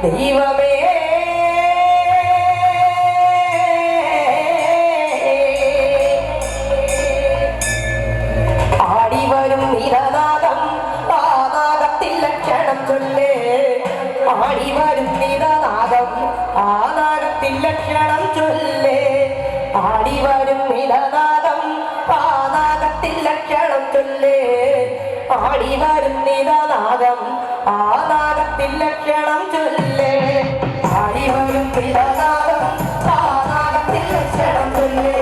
ദൈവമേ ആടിവരും നിരനാദം ആനാദത്തിൽ ലക്ഷണം ചൊല്ലേ ആടിവരും നിരനാദം ആനാദത്തിൽ ലക്ഷണം ചൊല്ലേ ആടിവരും നിരനാദം ആനാദത്തിൽ ലക്ഷണം ചൊല്ലേ ആടിവരും നിരനാദം ആനാദത്തിൽ ലക്ഷണം ചൊല്ലേ ആടിവരും നിരനാദം ആനാദത്തിൽ ലക്ഷണം ചൊല്ലേ